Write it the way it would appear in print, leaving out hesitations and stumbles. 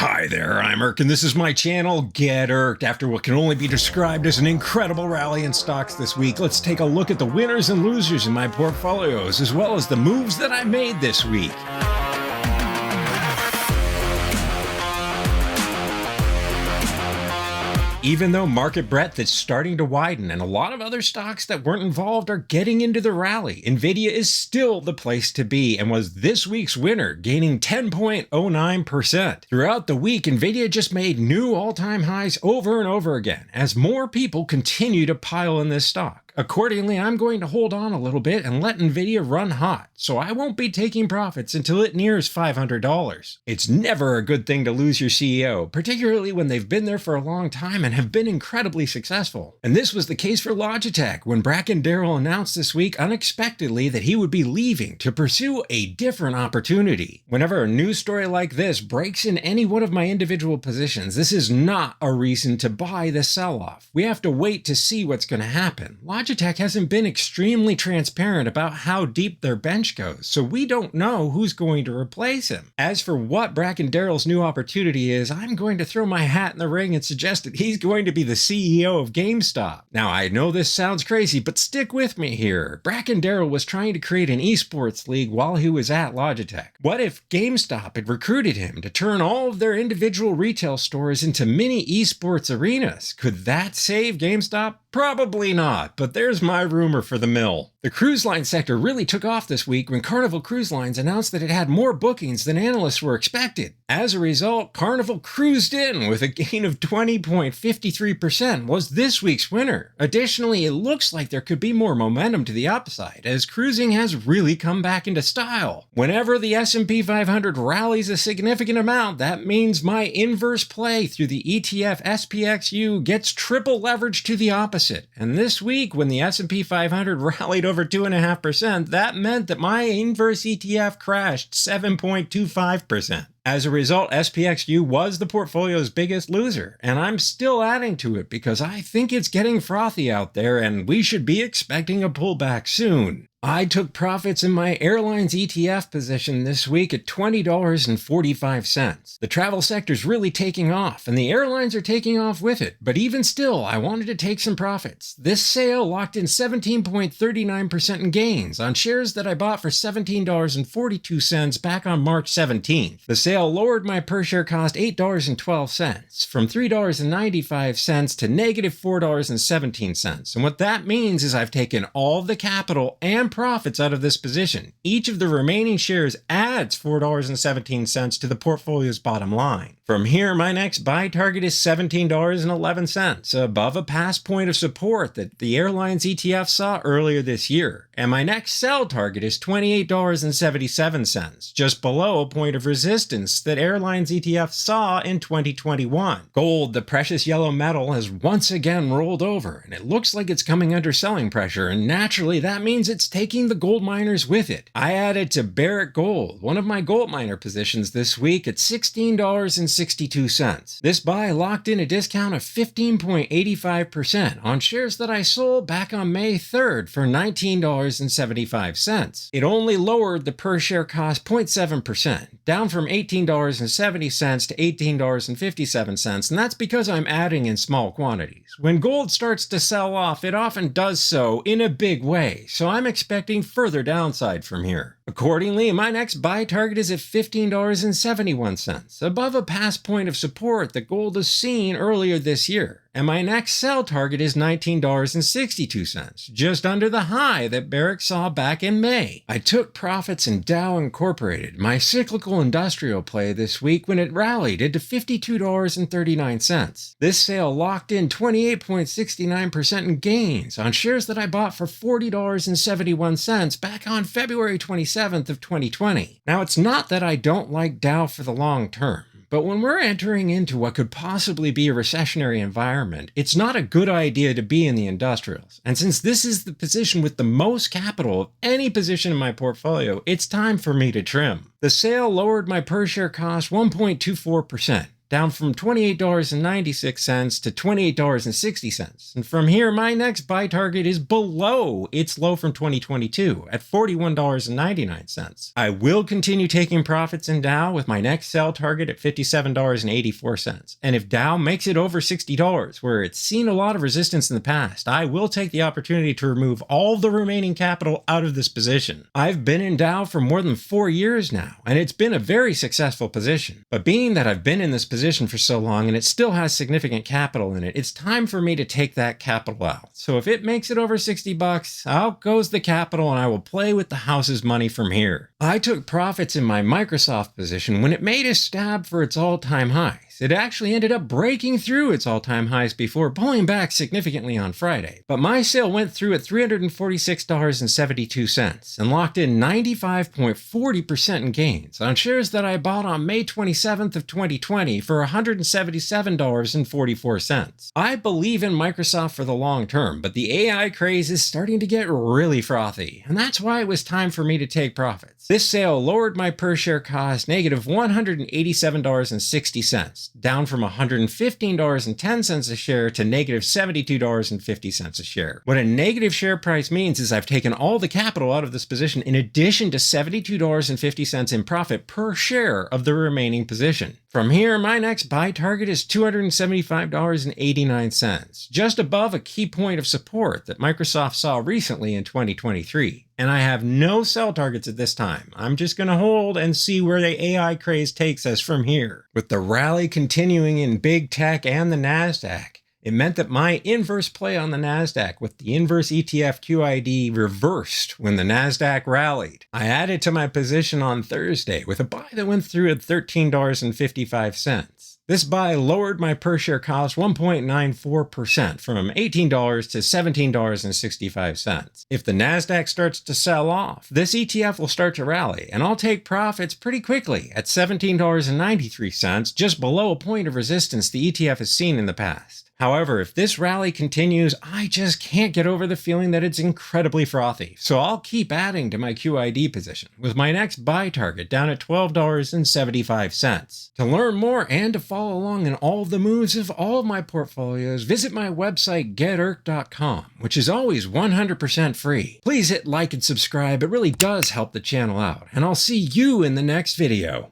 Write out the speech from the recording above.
Hi there, I'm Irk, and this is my channel, Get Irked. After what can only be described as an incredible rally in stocks this week, let's take a look at the winners and losers in my portfolios, as well as the moves that I made this week. Even though market breadth is starting to widen and a lot of other stocks that weren't involved are getting into the rally, Nvidia is still the place to be and was this week's winner, gaining 10.09%. Throughout the week, Nvidia just made new all-time highs over and over again as more people continue to pile in this stock. Accordingly, I'm going to hold on a little bit and let Nvidia run hot, so I won't be taking profits until it nears $500. It's never a good thing to lose your CEO, particularly when they've been there for a long time and have been incredibly successful. And this was the case for Logitech when Darrell announced this week unexpectedly that he would be leaving to pursue a different opportunity. Whenever a news story like this breaks in any one of my individual positions, this is not a reason to buy the sell-off. We have to wait to see what's going to happen. Logitech hasn't been extremely transparent about how deep their bench goes, so we don't know who's going to replace him. As for what Darrell's new opportunity is, I'm going to throw my hat in the ring and suggest that he's going to be the CEO of GameStop. Now, I know this sounds crazy, but stick with me here. Darrell was trying to create an esports league while he was at Logitech. What if GameStop had recruited him to turn all of their individual retail stores into mini esports arenas? Could that save GameStop? Probably not, but there's my rumor for the mill. The cruise line sector really took off this week when Carnival Cruise Lines announced that it had more bookings than analysts were expected. As a result, Carnival cruised in with a gain of 20.53%, was this week's winner. Additionally, it looks like there could be more momentum to the upside, as cruising has really come back into style. Whenever the S&P 500 rallies a significant amount, that means my inverse play through the ETF SPXU gets triple leverage to the opposite. And this week, when the S&P 500 rallied over 2.5%, that meant that my inverse ETF crashed 7.25%. As a result, SPXU was the portfolio's biggest loser, and I'm still adding to it because I think it's getting frothy out there and we should be expecting a pullback soon. I took profits in my Airlines ETF position this week at $20.45. The travel sector's really taking off, and the airlines are taking off with it, but even still, I wanted to take some profits. This sale locked in 17.39% in gains on shares that I bought for $17.42 back on March 17th. The sale lowered my per share cost $8.12 from $3.95 to negative $4.17. And what that means is I've taken all of the capital and profits out of this position. Each of the remaining shares adds $4.17 to the portfolio's bottom line. From here, my next buy target is $17.11, above a past point of support that the Airlines ETF saw earlier this year. And my next sell target is $28.77, just below a point of resistance that Airlines ETF saw in 2021. Gold, the precious yellow metal, has once again rolled over, and it looks like it's coming under selling pressure, and naturally that means it's taking the gold miners with it. I added to Barrick Gold, one of my gold miner positions this week, at $16.62. This buy locked in a discount of 15.85% on shares that I sold back on May 3rd for $19.75. It only lowered the per share cost 0.7%, down from $18.70 to $18.57, and that's because I'm adding in small quantities. When gold starts to sell off, it often does so in a big way, so I'm expecting further downside from here. Accordingly, my next buy target is at $15.71, above a past point of support that gold has seen earlier this year. And my next sell target is $19.62, just under the high that Barrick saw back in May. I took profits in Dow Incorporated, my cyclical industrial play this week, when it rallied into $52.39. This sale locked in 28.69% in gains on shares that I bought for $40.71 back on February 27th of 2020. Now, it's not that I don't like Dow for the long term, but when we're entering into what could possibly be a recessionary environment, it's not a good idea to be in the industrials. And since this is the position with the most capital of any position in my portfolio, it's time for me to trim. The sale lowered my per share cost 1.24%. down from $28.96 to $28.60. And from here, my next buy target is below its low from 2022 at $41.99. I will continue taking profits in Dow with my next sell target at $57.84. And if Dow makes it over $60, where it's seen a lot of resistance in the past, I will take the opportunity to remove all the remaining capital out of this position. I've been in Dow for more than 4 years now, and it's been a very successful position. But being that I've been in this position for so long and it still has significant capital in it, it's time for me to take that capital out. So if it makes it over $60, out goes the capital and I will play with the house's money from here. I took profits in my Microsoft position when it made a stab for its all-time highs. It actually ended up breaking through its all-time highs before pulling back significantly on Friday. But my sale went through at $346.72 and locked in 95.40% in gains on shares that I bought on May 27th of 2020 for $177.44. I believe in Microsoft for the long term, but the AI craze is starting to get really frothy, and that's why it was time for me to take profits. This sale lowered my per share cost negative $187.60. Down from $115.10 a share to negative $72.50 a share. What a negative share price means is I've taken all the capital out of this position in addition to $72.50 in profit per share of the remaining position. From here, my next buy target is $275.89, just above a key point of support that Microsoft saw recently in 2023. And I have no sell targets at this time. I'm just going to hold and see where the AI craze takes us from here. With the rally continuing in big tech and the Nasdaq, it meant that my inverse play on the Nasdaq with the inverse ETF QID reversed when the Nasdaq rallied. I added to my position on Thursday with a buy that went through at $13.55. This buy lowered my per share cost 1.94% from $18 to $17.65. If the Nasdaq starts to sell off, this ETF will start to rally, and I'll take profits pretty quickly at $17.93, just below a point of resistance the ETF has seen in the past. However, if this rally continues, I just can't get over the feeling that it's incredibly frothy, so I'll keep adding to my QID position, with my next buy target down at $12.75. To learn more and to follow along in all the moves of all of my portfolios, visit my website getirk.com, which is always 100% free. Please hit like and subscribe, it really does help the channel out, and I'll see you in the next video.